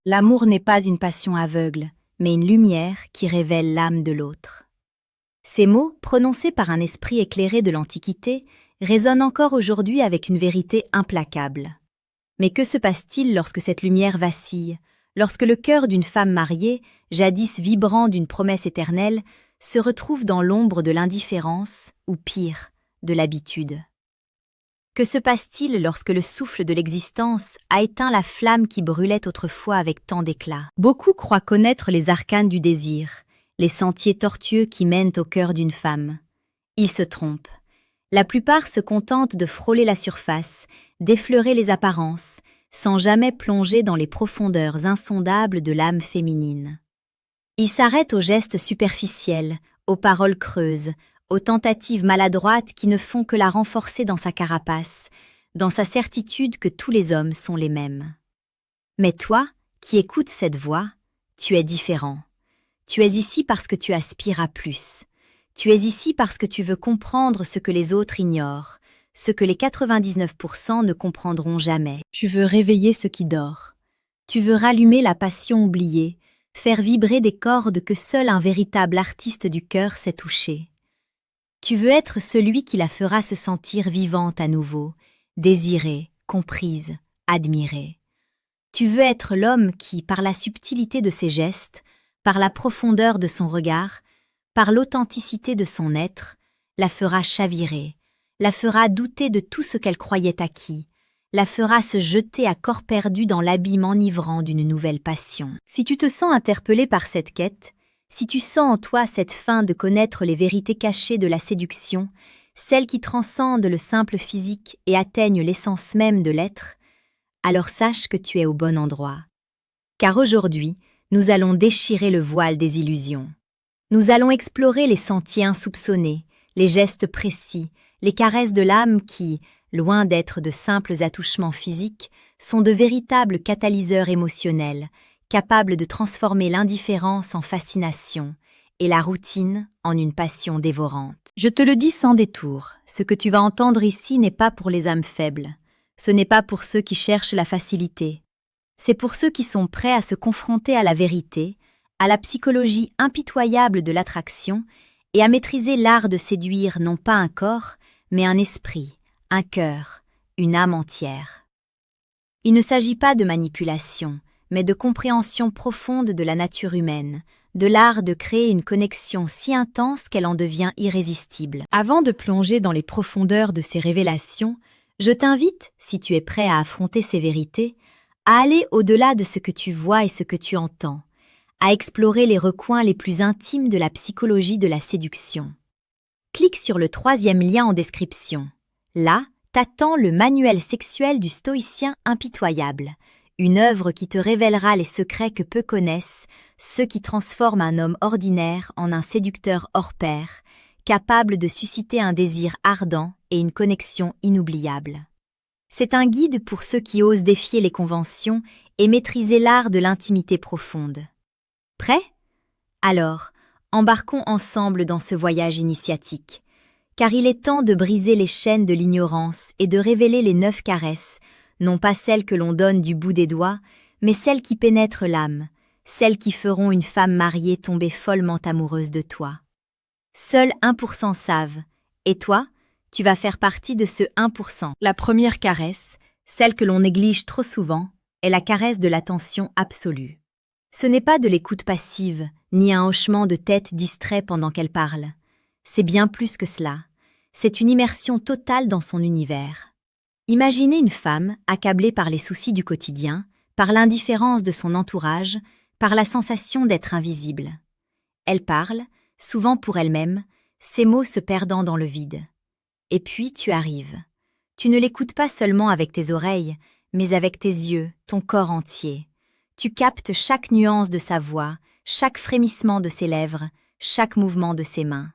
L'amour n'est pas une passion aveugle, mais une lumière qui révèle l'âme de l'autre. Ces mots, prononcés par un esprit éclairé de l'Antiquité, résonnent encore aujourd'hui avec une vérité implacable. Mais que se passe-t-il lorsque cette lumière vacille, lorsque le cœur d'une femme mariée, jadis vibrant d'une promesse éternelle, se retrouve dans l'ombre de l'indifférence, ou pire, de l'habitude? Que se passe-t-il lorsque le souffle de l'existence a éteint la flamme qui brûlait autrefois avec tant d'éclat? Beaucoup croient connaître les arcanes du désir, les sentiers tortueux qui mènent au cœur d'une femme. Ils se trompent. La plupart se contentent de frôler la surface, d'effleurer les apparences, sans jamais plonger dans les profondeurs insondables de l'âme féminine. Ils s'arrêtent aux gestes superficiels, aux paroles creuses, aux tentatives maladroites qui ne font que la renforcer dans sa carapace, dans sa certitude que tous les hommes sont les mêmes. Mais toi, qui écoutes cette voix, tu es différent. Tu es ici parce que tu aspires à plus. Tu es ici parce que tu veux comprendre ce que les autres ignorent, ce que les 99% ne comprendront jamais. Tu veux réveiller ce qui dort. Tu veux rallumer la passion oubliée, faire vibrer des cordes que seul un véritable artiste du cœur sait toucher. Tu veux être celui qui la fera se sentir vivante à nouveau, désirée, comprise, admirée. Tu veux être l'homme qui, par la subtilité de ses gestes, par la profondeur de son regard, par l'authenticité de son être, la fera chavirer, la fera douter de tout ce qu'elle croyait acquis, la fera se jeter à corps perdu dans l'abîme enivrant d'une nouvelle passion. Si tu te sens interpellé par cette quête, si tu sens en toi cette faim de connaître les vérités cachées de la séduction, celles qui transcendent le simple physique et atteignent l'essence même de l'être, alors sache que tu es au bon endroit. Car aujourd'hui, nous allons déchirer le voile des illusions. Nous allons explorer les sentiers insoupçonnés, les gestes précis, les caresses de l'âme qui, loin d'être de simples attouchements physiques, sont de véritables catalyseurs émotionnels, capables de transformer l'indifférence en fascination et la routine en une passion dévorante. Je te le dis sans détour, ce que tu vas entendre ici n'est pas pour les âmes faibles, ce n'est pas pour ceux qui cherchent la facilité, c'est pour ceux qui sont prêts à se confronter à la vérité, à la psychologie impitoyable de l'attraction et à maîtriser l'art de séduire non pas un corps, mais un esprit, un cœur, une âme entière. Il ne s'agit pas de manipulation, mais de compréhension profonde de la nature humaine, de l'art de créer une connexion si intense qu'elle en devient irrésistible. Avant de plonger dans les profondeurs de ces révélations, je t'invite, si tu es prêt à affronter ces vérités, à aller au-delà de ce que tu vois et ce que tu entends, à explorer les recoins les plus intimes de la psychologie de la séduction. Clique sur le 3e lien en description. Là, t'attend le manuel sexuel du stoïcien impitoyable, une œuvre qui te révélera les secrets que peu connaissent ceux qui transforment un homme ordinaire en un séducteur hors pair, capable de susciter un désir ardent et une connexion inoubliable. C'est un guide pour ceux qui osent défier les conventions et maîtriser l'art de l'intimité profonde. Prêt? Alors, embarquons ensemble dans ce voyage initiatique, car il est temps de briser les chaînes de l'ignorance et de révéler les 9 caresses, non pas celles que l'on donne du bout des doigts, mais celles qui pénètrent l'âme, celles qui feront une femme mariée tomber follement amoureuse de toi. Seuls 1% savent, et toi, tu vas faire partie de ce 1%. La première caresse, celle que l'on néglige trop souvent, est la caresse de l'attention absolue. Ce n'est pas de l'écoute passive, ni un hochement de tête distrait pendant qu'elle parle. C'est bien plus que cela. C'est une immersion totale dans son univers. Imaginez une femme accablée par les soucis du quotidien, par l'indifférence de son entourage, par la sensation d'être invisible. Elle parle, souvent pour elle-même, ses mots se perdant dans le vide. Et puis tu arrives. Tu ne l'écoutes pas seulement avec tes oreilles, mais avec tes yeux, ton corps entier. Tu captes chaque nuance de sa voix, chaque frémissement de ses lèvres, chaque mouvement de ses mains.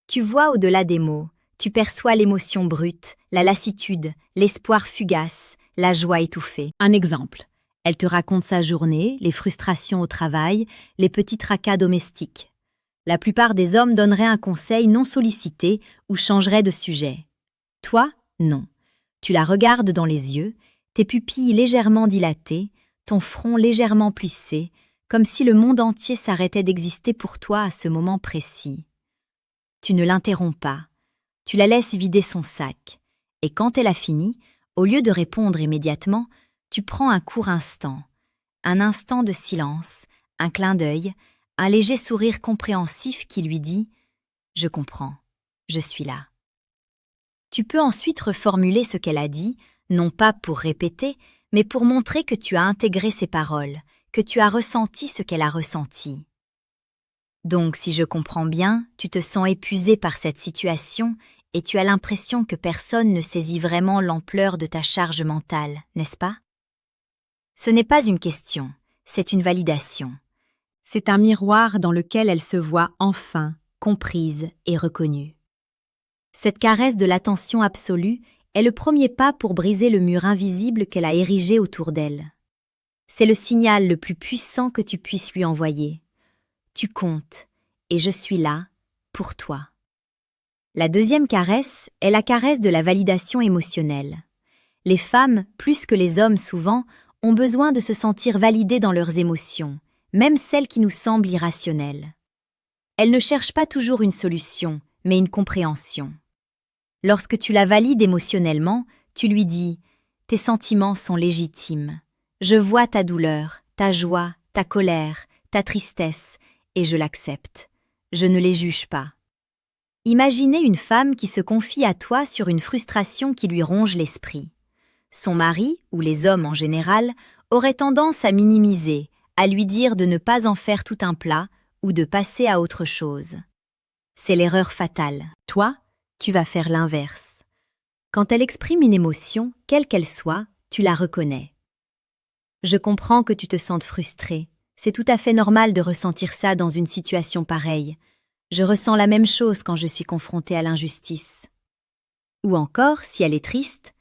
Tu vois au-delà des mots, tu perçois l'émotion brute, la lassitude, l'espoir fugace, la joie étouffée. Un exemple. Elle te raconte sa journée, les frustrations au travail, les petits tracas domestiques. La plupart des hommes donneraient un conseil non sollicité ou changeraient de sujet. Toi, non. Tu la regardes dans les yeux, tes pupilles légèrement dilatées, ton front légèrement plissé, comme si le monde entier s'arrêtait d'exister pour toi à ce moment précis. Tu ne l'interromps pas, tu la laisses vider son sac, et quand elle a fini, au lieu de répondre immédiatement, tu prends un court instant, un instant de silence, un clin d'œil, un léger sourire compréhensif qui lui dit « Je comprends, je suis là ». Tu peux ensuite reformuler ce qu'elle a dit, non pas pour répéter, mais pour montrer que tu as intégré ses paroles, que tu as ressenti ce qu'elle a ressenti. Donc, si je comprends bien, tu te sens épuisé par cette situation et tu as l'impression que personne ne saisit vraiment l'ampleur de ta charge mentale, n'est-ce pas? Ce n'est pas une question, c'est une validation. C'est un miroir dans lequel elle se voit enfin comprise et reconnue. Cette caresse de l'attention absolue est le premier pas pour briser le mur invisible qu'elle a érigé autour d'elle. C'est le signal le plus puissant que tu puisses lui envoyer. Tu comptes, et je suis là, pour toi. La deuxième caresse est la caresse de la validation émotionnelle. Les femmes, plus que les hommes souvent, ont besoin de se sentir validées dans leurs émotions, même celles qui nous semblent irrationnelles. Elles ne cherchent pas toujours une solution, mais une compréhension. Lorsque tu la valides émotionnellement, tu lui dis « Tes sentiments sont légitimes. Je vois ta douleur, ta joie, ta colère, ta tristesse, et je l'accepte. Je ne les juge pas. » Imaginez une femme qui se confie à toi sur une frustration qui lui ronge l'esprit. Son mari, ou les hommes en général, auraient tendance à minimiser, à lui dire de ne pas en faire tout un plat ou de passer à autre chose. C'est l'erreur fatale. Toi, tu vas faire l'inverse. Quand elle exprime une émotion, quelle qu'elle soit, tu la reconnais. Je comprends que tu te sentes frustré. C'est tout à fait normal de ressentir ça dans une situation pareille. Je ressens la même chose quand je suis confrontée à l'injustice. Ou encore, si elle est triste,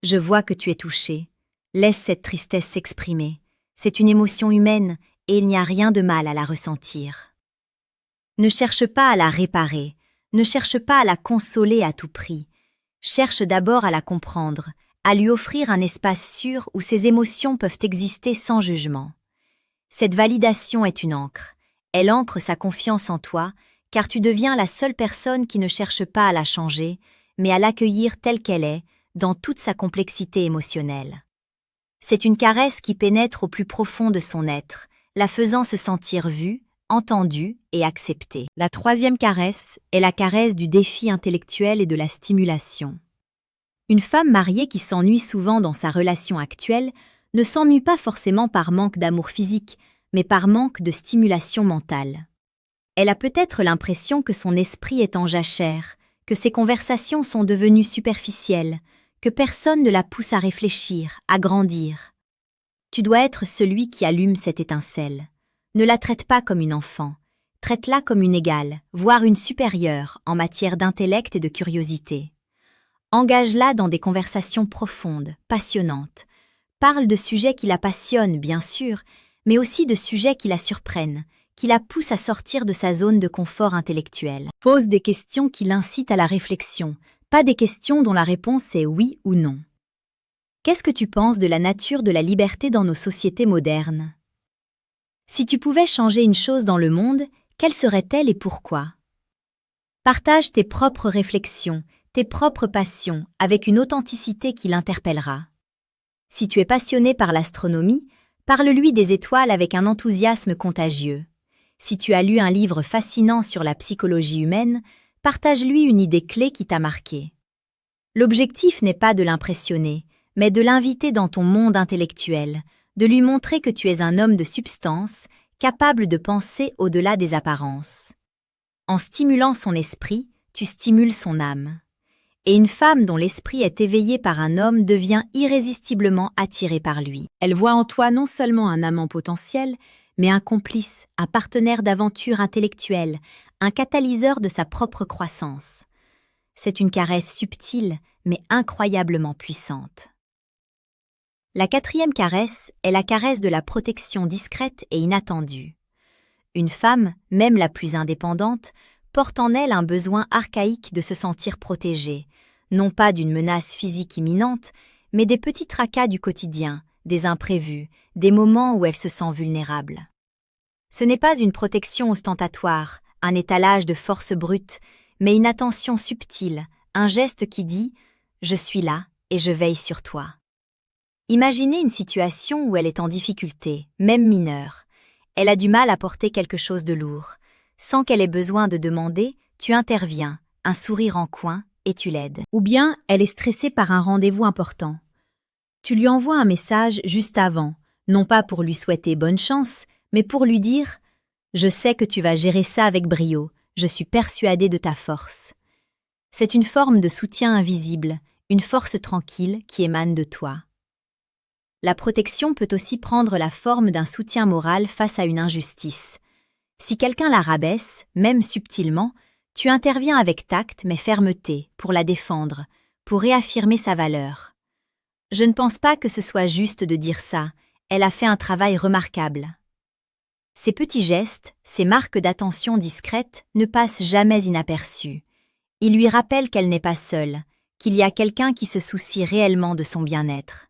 je vois que tu es touché. Laisse cette tristesse s'exprimer. C'est une émotion humaine et il n'y a rien de mal à la ressentir. Ne cherche pas à la réparer, ne cherche pas à la consoler à tout prix. Cherche d'abord à la comprendre, à lui offrir un espace sûr où ses émotions peuvent exister sans jugement. Cette validation est une ancre. Elle ancre sa confiance en toi, car tu deviens la seule personne qui ne cherche pas à la changer, mais à l'accueillir telle qu'elle est, dans toute sa complexité émotionnelle. C'est une caresse qui pénètre au plus profond de son être, la faisant se sentir vue, entendue et acceptée. La troisième caresse est la caresse du défi intellectuel et de la stimulation. Une femme mariée qui s'ennuie souvent dans sa relation actuelle ne s'ennuie pas forcément par manque d'amour physique, mais par manque de stimulation mentale. Elle a peut-être l'impression que son esprit est en jachère, que ses conversations sont devenues superficielles, que personne ne la pousse à réfléchir, à grandir. Tu dois être celui qui allume cette étincelle. Ne la traite pas comme une enfant, traite-la comme une égale, voire une supérieure en matière d'intellect et de curiosité. Engage-la dans des conversations profondes, passionnantes. Parle de sujets qui la passionnent, bien sûr, mais aussi de sujets qui la surprennent, qui la poussent à sortir de sa zone de confort intellectuel. Pose des questions qui l'incitent à la réflexion, pas des questions dont la réponse est oui ou non. Qu'est-ce que tu penses de la nature de la liberté dans nos sociétés modernes? Si tu pouvais changer une chose dans le monde, quelle serait-elle et pourquoi? Partage tes propres réflexions, tes propres passions, avec une authenticité qui l'interpellera. Si tu es passionné par l'astronomie, parle-lui des étoiles avec un enthousiasme contagieux. Si tu as lu un livre fascinant sur la psychologie humaine, partage-lui une idée clé qui t'a marqué. L'objectif n'est pas de l'impressionner, mais de l'inviter dans ton monde intellectuel, de lui montrer que tu es un homme de substance, capable de penser au-delà des apparences. En stimulant son esprit, tu stimules son âme. Et une femme dont l'esprit est éveillé par un homme devient irrésistiblement attirée par lui. Elle voit en toi non seulement un amant potentiel, mais un complice, un partenaire d'aventure intellectuelle, un catalyseur de sa propre croissance. C'est une caresse subtile, mais incroyablement puissante. La quatrième caresse est la caresse de la protection discrète et inattendue. Une femme, même la plus indépendante, porte en elle un besoin archaïque de se sentir protégée, non pas d'une menace physique imminente, mais des petits tracas du quotidien, des imprévus, des moments où elle se sent vulnérable. Ce n'est pas une protection ostentatoire, un étalage de force brute, mais une attention subtile, un geste qui dit « Je suis là et je veille sur toi ». Imaginez une situation où elle est en difficulté, même mineure. Elle a du mal à porter quelque chose de lourd. Sans qu'elle ait besoin de demander, tu interviens, un sourire en coin, et tu l'aides. Ou bien, elle est stressée par un rendez-vous important. Tu lui envoies un message juste avant, non pas pour lui souhaiter bonne chance, mais pour lui dire « Je sais que tu vas gérer ça avec brio, je suis persuadée de ta force ». C'est une forme de soutien invisible, une force tranquille qui émane de toi. La protection peut aussi prendre la forme d'un soutien moral face à une injustice. Si quelqu'un la rabaisse, même subtilement, tu interviens avec tact mais fermeté pour la défendre, pour réaffirmer sa valeur. Je ne pense pas que ce soit juste de dire ça, elle a fait un travail remarquable. Ces petits gestes, ces marques d'attention discrètes ne passent jamais inaperçus. Ils lui rappellent qu'elle n'est pas seule, qu'il y a quelqu'un qui se soucie réellement de son bien-être.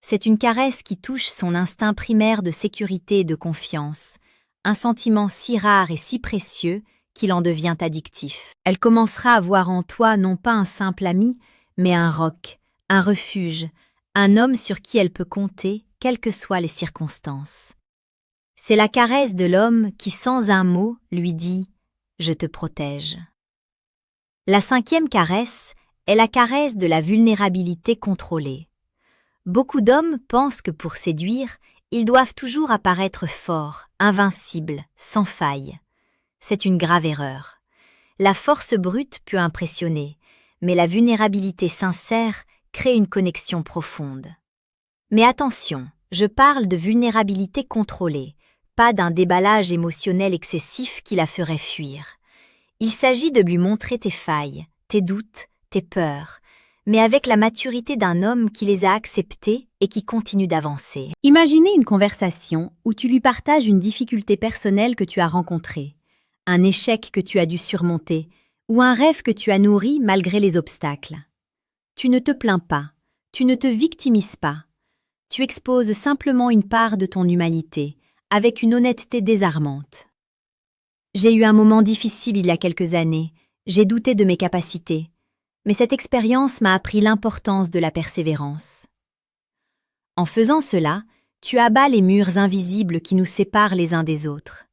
C'est une caresse qui touche son instinct primaire de sécurité et de confiance, un sentiment si rare et si précieux qu'il en devient addictif. Elle commencera à voir en toi non pas un simple ami, mais un roc, un refuge, un homme sur qui elle peut compter, quelles que soient les circonstances. C'est la caresse de l'homme qui, sans un mot, lui dit « Je te protège ». La 5e caresse est la caresse de la vulnérabilité contrôlée. Beaucoup d'hommes pensent que pour séduire, ils doivent toujours apparaître forts, invincibles, sans faille. C'est une grave erreur. La force brute peut impressionner, mais la vulnérabilité sincère crée une connexion profonde. Mais attention, je parle de vulnérabilité contrôlée, pas d'un déballage émotionnel excessif qui la ferait fuir. Il s'agit de lui montrer tes failles, tes doutes, tes peurs, mais avec la maturité d'un homme qui les a acceptés et qui continue d'avancer. Imaginez une conversation où tu lui partages une difficulté personnelle que tu as rencontrée, un échec que tu as dû surmonter, ou un rêve que tu as nourri malgré les obstacles. Tu ne te plains pas, tu ne te victimises pas. Tu exposes simplement une part de ton humanité, avec une honnêteté désarmante. J'ai eu un moment difficile il y a quelques années, j'ai douté de mes capacités, mais cette expérience m'a appris l'importance de la persévérance. En faisant cela, tu abats les murs invisibles qui nous séparent les uns des autres.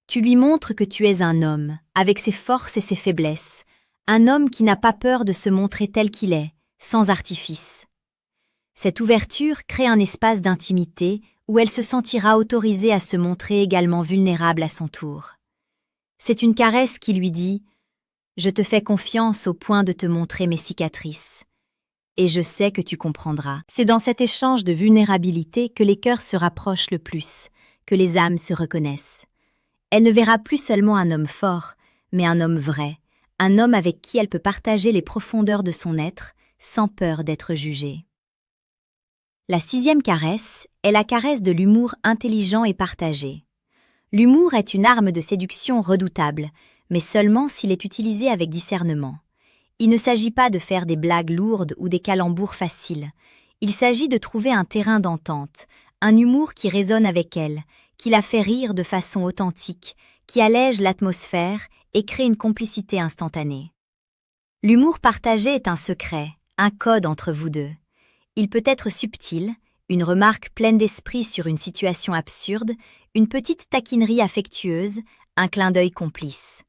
Tu lui montres que tu es un homme, avec ses forces et ses faiblesses, un homme qui n'a pas peur de se montrer tel qu'il est, sans artifice. Cette ouverture crée un espace d'intimité où elle se sentira autorisée à se montrer également vulnérable à son tour. C'est une caresse qui lui dit « Je te fais confiance au point de te montrer mes cicatrices. Et je sais que tu comprendras. » C'est dans cet échange de vulnérabilité que les cœurs se rapprochent le plus, que les âmes se reconnaissent. Elle ne verra plus seulement un homme fort, mais un homme vrai, un homme avec qui elle peut partager les profondeurs de son être, sans peur d'être jugée. La 6e caresse est la caresse de l'humour intelligent et partagé. L'humour est une arme de séduction redoutable, mais seulement s'il est utilisé avec discernement. Il ne s'agit pas de faire des blagues lourdes ou des calembours faciles. Il s'agit de trouver un terrain d'entente, un humour qui résonne avec elle, qui la fait rire de façon authentique, qui allège l'atmosphère et crée une complicité instantanée. L'humour partagé est un secret, un code entre vous deux. Il peut être subtil, une remarque pleine d'esprit sur une situation absurde, une petite taquinerie affectueuse, un clin d'œil complice.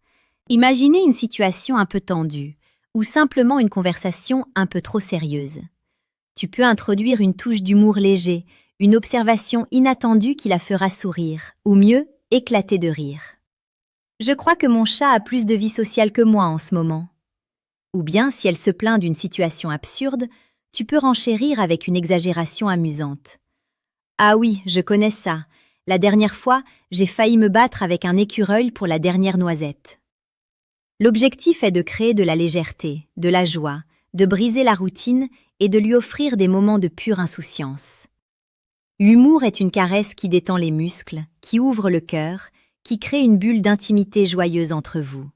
Imaginez une situation un peu tendue, ou simplement une conversation un peu trop sérieuse. Tu peux introduire une touche d'humour léger, une observation inattendue qui la fera sourire, ou mieux, éclater de rire. Je crois que mon chat a plus de vie sociale que moi en ce moment. Ou bien, si elle se plaint d'une situation absurde, tu peux renchérir avec une exagération amusante. Ah oui, je connais ça. La dernière fois, j'ai failli me battre avec un écureuil pour la dernière noisette. L'objectif est de créer de la légèreté, de la joie, de briser la routine et de lui offrir des moments de pure insouciance. L'humour est une caresse qui détend les muscles, qui ouvre le cœur, qui crée une bulle d'intimité joyeuse entre vous.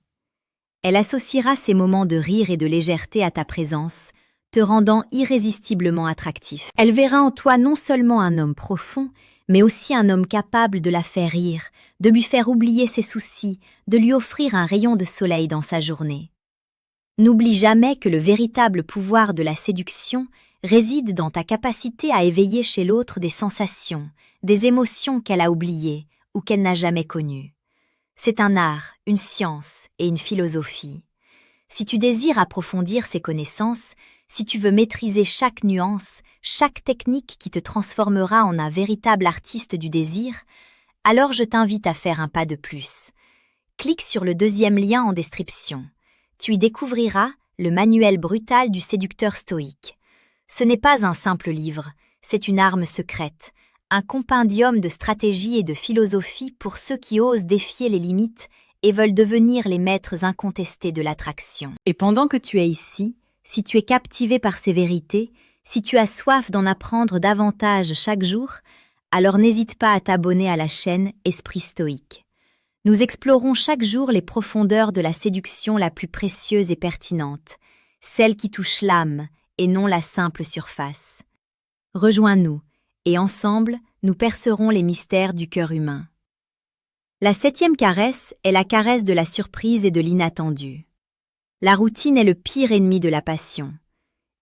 Elle associera ces moments de rire et de légèreté à ta présence, te rendant irrésistiblement attractif. Elle verra en toi non seulement un homme profond, mais aussi un homme capable de la faire rire, de lui faire oublier ses soucis, de lui offrir un rayon de soleil dans sa journée. N'oublie jamais que le véritable pouvoir de la séduction réside dans ta capacité à éveiller chez l'autre des sensations, des émotions qu'elle a oubliées ou qu'elle n'a jamais connues. C'est un art, une science et une philosophie. Si tu désires approfondir ces connaissances, si tu veux maîtriser chaque nuance, chaque technique qui te transformera en un véritable artiste du désir, alors je t'invite à faire un pas de plus. Clique sur le deuxième lien en description. Tu y découvriras le manuel brutal du séducteur stoïque. Ce n'est pas un simple livre, c'est une arme secrète, un compendium de stratégie et de philosophie pour ceux qui osent défier les limites et veulent devenir les maîtres incontestés de l'attraction. Et pendant que tu es ici, si tu es captivé par ces vérités, si tu as soif d'en apprendre davantage chaque jour, alors n'hésite pas à t'abonner à la chaîne Esprit Stoïque. Nous explorons chaque jour les profondeurs de la séduction la plus précieuse et pertinente, celle qui touche l'âme et non la simple surface. Rejoins-nous, et ensemble, nous percerons les mystères du cœur humain. La 7e caresse est la caresse de la surprise et de l'inattendu. La routine est le pire ennemi de la passion.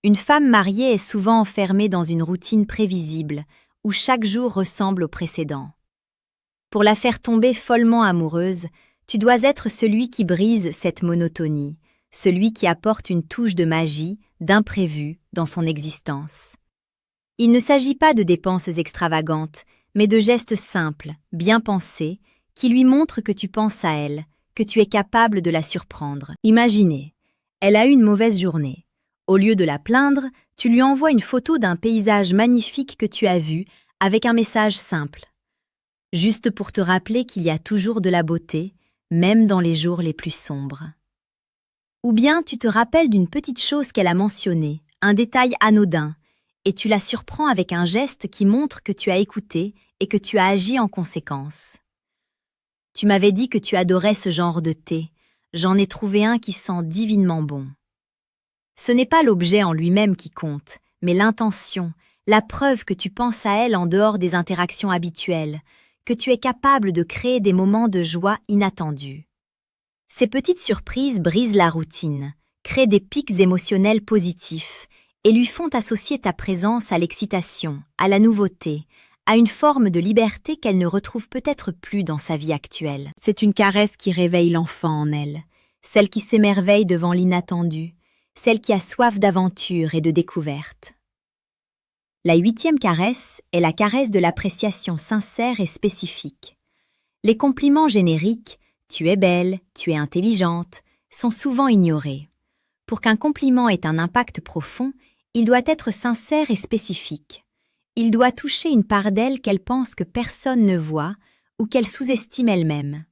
Une femme mariée est souvent enfermée dans une routine prévisible, où chaque jour ressemble au précédent. Pour la faire tomber follement amoureuse, tu dois être celui qui brise cette monotonie, celui qui apporte une touche de magie, d'imprévu dans son existence. Il ne s'agit pas de dépenses extravagantes, mais de gestes simples, bien pensés, qui lui montrent que tu penses à elle, que tu es capable de la surprendre. Imaginez, elle a eu une mauvaise journée. Au lieu de la plaindre, tu lui envoies une photo d'un paysage magnifique que tu as vu, avec un message simple. Juste pour te rappeler qu'il y a toujours de la beauté, même dans les jours les plus sombres. Ou bien tu te rappelles d'une petite chose qu'elle a mentionnée, un détail anodin, et tu la surprends avec un geste qui montre que tu as écouté et que tu as agi en conséquence. Tu m'avais dit que tu adorais ce genre de thé, j'en ai trouvé un qui sent divinement bon. Ce n'est pas l'objet en lui-même qui compte, mais l'intention, la preuve que tu penses à elle en dehors des interactions habituelles, que tu es capable de créer des moments de joie inattendus. Ces petites surprises brisent la routine, créent des pics émotionnels positifs et lui font associer ta présence à l'excitation, à la nouveauté, à une forme de liberté qu'elle ne retrouve peut-être plus dans sa vie actuelle. C'est une caresse qui réveille l'enfant en elle, celle qui s'émerveille devant l'inattendu, celle qui a soif d'aventure et de découverte. La 8e caresse est la caresse de l'appréciation sincère et spécifique. Les compliments génériques « tu es belle »,« tu es intelligente » sont souvent ignorés. Pour qu'un compliment ait un impact profond, il doit être sincère et spécifique. Il doit toucher une part d'elle qu'elle pense que personne ne voit ou qu'elle sous-estime elle-même.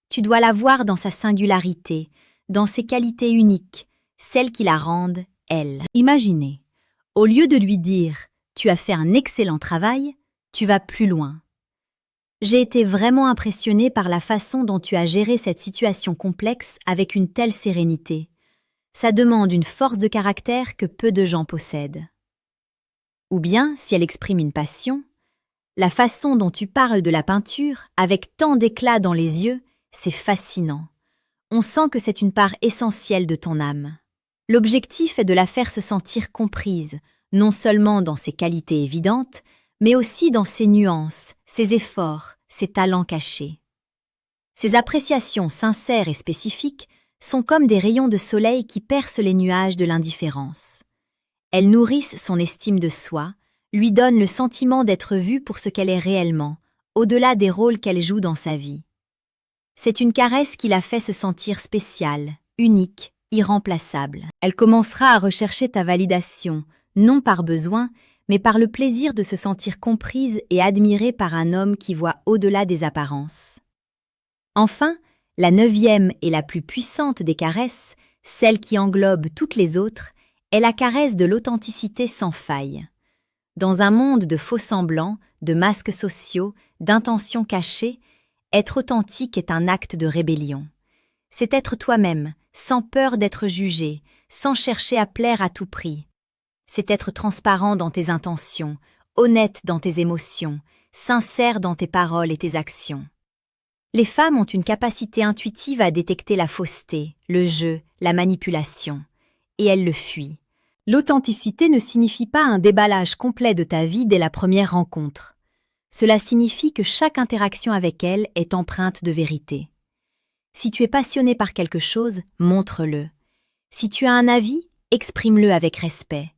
Tu dois la voir dans sa singularité, dans ses qualités uniques, celles qui la rendent, elle. Imaginez, au lieu de lui dire « tu as fait un excellent travail », tu vas plus loin. J'ai été vraiment impressionnée par la façon dont tu as géré cette situation complexe avec une telle sérénité. Ça demande une force de caractère que peu de gens possèdent. Ou bien, si elle exprime une passion, la façon dont tu parles de la peinture, avec tant d'éclat dans les yeux, c'est fascinant. On sent que c'est une part essentielle de ton âme. L'objectif est de la faire se sentir comprise, non seulement dans ses qualités évidentes, mais aussi dans ses nuances, ses efforts, ses talents cachés. Ces appréciations sincères et spécifiques sont comme des rayons de soleil qui percent les nuages de l'indifférence. Elles nourrissent son estime de soi, lui donnent le sentiment d'être vue pour ce qu'elle est réellement, au-delà des rôles qu'elle joue dans sa vie. C'est une caresse qui la fait se sentir spéciale, unique, irremplaçable. Elle commencera à rechercher ta validation, non par besoin, mais par le plaisir de se sentir comprise et admirée par un homme qui voit au-delà des apparences. Enfin, la 9e et la plus puissante des caresses, celle qui englobe toutes les autres, est la caresse de l'authenticité sans faille. Dans un monde de faux-semblants, de masques sociaux, d'intentions cachées, être authentique est un acte de rébellion. C'est être toi-même, sans peur d'être jugé, sans chercher à plaire à tout prix. C'est être transparent dans tes intentions, honnête dans tes émotions, sincère dans tes paroles et tes actions. Les femmes ont une capacité intuitive à détecter la fausseté, le jeu, la manipulation, et elles le fuient. L'authenticité ne signifie pas un déballage complet de ta vie dès la première rencontre. Cela signifie que chaque interaction avec elle est empreinte de vérité. Si tu es passionné par quelque chose, montre-le. Si tu as un avis, exprime-le avec respect.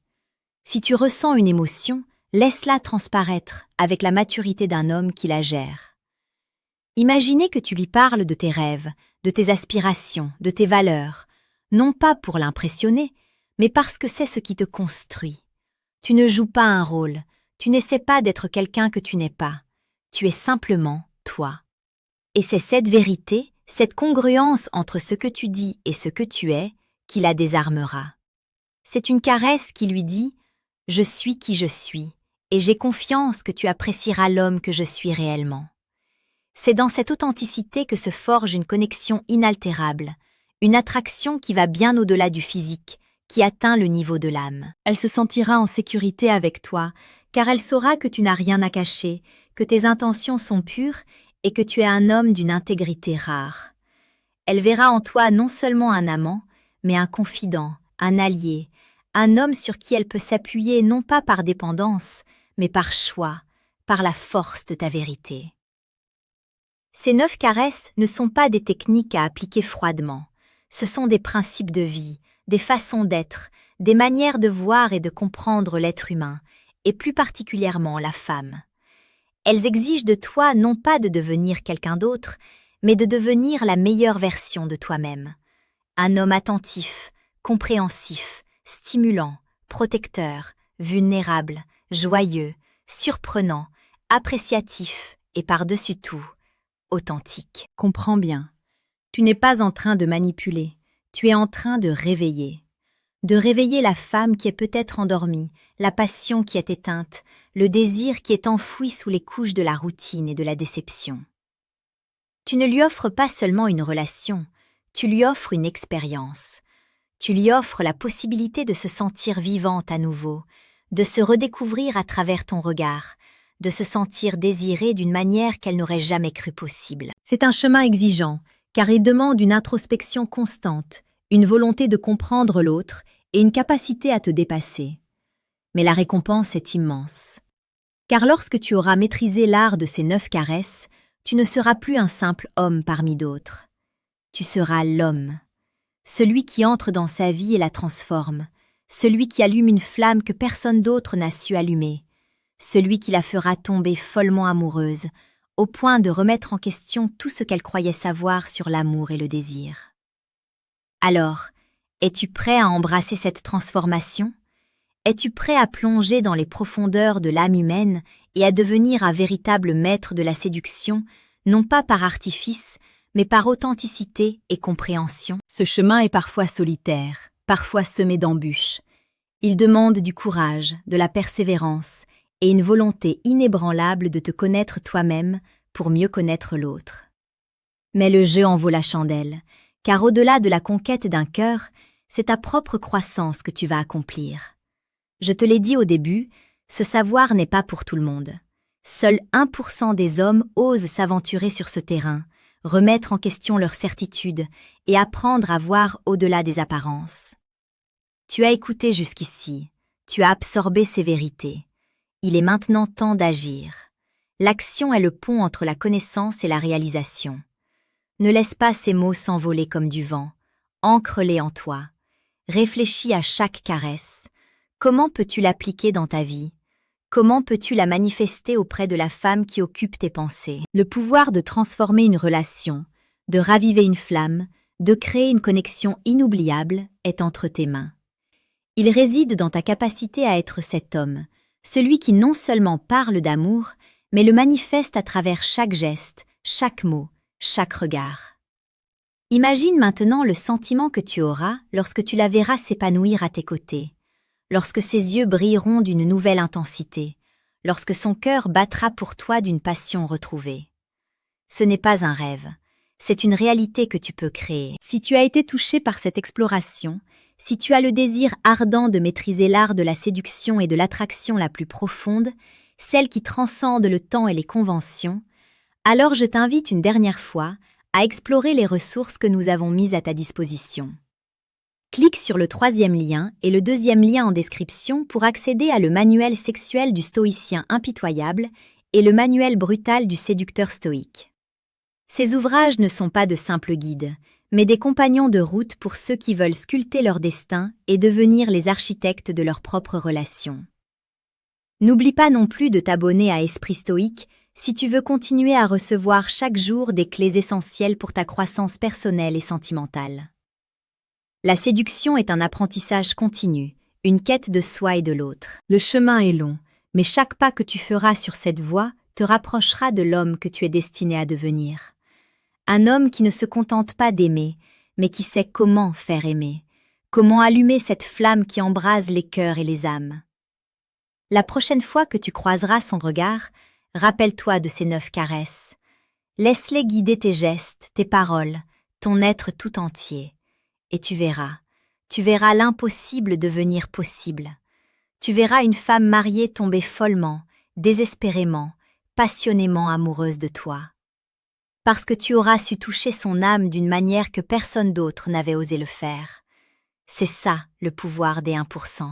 Si tu ressens une émotion, laisse-la transparaître avec la maturité d'un homme qui la gère. Imaginez que tu lui parles de tes rêves, de tes aspirations, de tes valeurs, non pas pour l'impressionner, mais parce que c'est ce qui te construit. Tu ne joues pas un rôle, tu n'essaies pas d'être quelqu'un que tu n'es pas. Tu es simplement toi. Et c'est cette vérité, cette congruence entre ce que tu dis et ce que tu es, qui la désarmera. C'est une caresse qui lui dit « Je suis qui je suis, et j'ai confiance que tu apprécieras l'homme que je suis réellement. » C'est dans cette authenticité que se forge une connexion inaltérable, une attraction qui va bien au-delà du physique, qui atteint le niveau de l'âme. Elle se sentira en sécurité avec toi, car elle saura que tu n'as rien à cacher, que tes intentions sont pures et que tu es un homme d'une intégrité rare. Elle verra en toi non seulement un amant, mais un confident, un allié, un homme sur qui elle peut s'appuyer non pas par dépendance, mais par choix, par la force de ta vérité. Ces 9 caresses ne sont pas des techniques à appliquer froidement. Ce sont des principes de vie, des façons d'être, des manières de voir et de comprendre l'être humain, et plus particulièrement la femme. Elles exigent de toi non pas de devenir quelqu'un d'autre, mais de devenir la meilleure version de toi-même. Un homme attentif, compréhensif, stimulant, protecteur, vulnérable, joyeux, surprenant, appréciatif et par-dessus tout, authentique. Comprends bien, tu n'es pas en train de manipuler, tu es en train de réveiller. De réveiller la femme qui est peut-être endormie, la passion qui est éteinte, le désir qui est enfoui sous les couches de la routine et de la déception. Tu ne lui offres pas seulement une relation, tu lui offres une expérience. Tu lui offres la possibilité de se sentir vivante à nouveau, de se redécouvrir à travers ton regard, de se sentir désirée d'une manière qu'elle n'aurait jamais cru possible. C'est un chemin exigeant, car il demande une introspection constante, une volonté de comprendre l'autre et une capacité à te dépasser. Mais la récompense est immense. Car lorsque tu auras maîtrisé l'art de ces 9 caresses, tu ne seras plus un simple homme parmi d'autres. Tu seras l'homme, celui qui entre dans sa vie et la transforme, celui qui allume une flamme que personne d'autre n'a su allumer, celui qui la fera tomber follement amoureuse, au point de remettre en question tout ce qu'elle croyait savoir sur l'amour et le désir. Alors, es-tu prêt à embrasser cette transformation? Es-tu prêt à plonger dans les profondeurs de l'âme humaine et à devenir un véritable maître de la séduction, non pas par artifice, mais par authenticité et compréhension? Ce chemin est parfois solitaire, parfois semé d'embûches. Il demande du courage, de la persévérance et une volonté inébranlable de te connaître toi-même pour mieux connaître l'autre. Mais le jeu en vaut la chandelle, car au-delà de la conquête d'un cœur, c'est ta propre croissance que tu vas accomplir. Je te l'ai dit au début, ce savoir n'est pas pour tout le monde. Seul 1% des hommes osent s'aventurer sur ce terrain, remettre en question leurs certitudes et apprendre à voir au-delà des apparences. Tu as écouté jusqu'ici, tu as absorbé ces vérités. Il est maintenant temps d'agir. L'action est le pont entre la connaissance et la réalisation. Ne laisse pas ces mots s'envoler comme du vent. Ancre-les en toi. Réfléchis à chaque caresse. Comment peux-tu l'appliquer dans ta vie? Comment peux-tu la manifester auprès de la femme qui occupe tes pensées? Le pouvoir de transformer une relation, de raviver une flamme, de créer une connexion inoubliable est entre tes mains. Il réside dans ta capacité à être cet homme, celui qui non seulement parle d'amour, mais le manifeste à travers chaque geste, chaque mot, chaque regard. Imagine maintenant le sentiment que tu auras lorsque tu la verras s'épanouir à tes côtés, lorsque ses yeux brilleront d'une nouvelle intensité, lorsque son cœur battra pour toi d'une passion retrouvée. Ce n'est pas un rêve, c'est une réalité que tu peux créer. Si tu as été touché par cette exploration, si tu as le désir ardent de maîtriser l'art de la séduction et de l'attraction la plus profonde, celle qui transcende le temps et les conventions, alors je t'invite une dernière fois à explorer les ressources que nous avons mises à ta disposition. Clique sur le 3e lien et le 2e lien en description pour accéder à le manuel sexuel du stoïcien impitoyable et le manuel brutal du séducteur stoïque. Ces ouvrages ne sont pas de simples guides, mais des compagnons de route pour ceux qui veulent sculpter leur destin et devenir les architectes de leurs propres relations. N'oublie pas non plus de t'abonner à Esprit Stoïque si tu veux continuer à recevoir chaque jour des clés essentielles pour ta croissance personnelle et sentimentale. La séduction est un apprentissage continu, une quête de soi et de l'autre. Le chemin est long, mais chaque pas que tu feras sur cette voie te rapprochera de l'homme que tu es destiné à devenir. Un homme qui ne se contente pas d'aimer, mais qui sait comment faire aimer, comment allumer cette flamme qui embrase les cœurs et les âmes. La prochaine fois que tu croiseras son regard, rappelle-toi de ces 9 caresses. Laisse-les guider tes gestes, tes paroles, ton être tout entier. Et tu verras l'impossible devenir possible. Tu verras une femme mariée tomber follement, désespérément, passionnément amoureuse de toi. Parce que tu auras su toucher son âme d'une manière que personne d'autre n'avait osé le faire. C'est ça le pouvoir des 1%.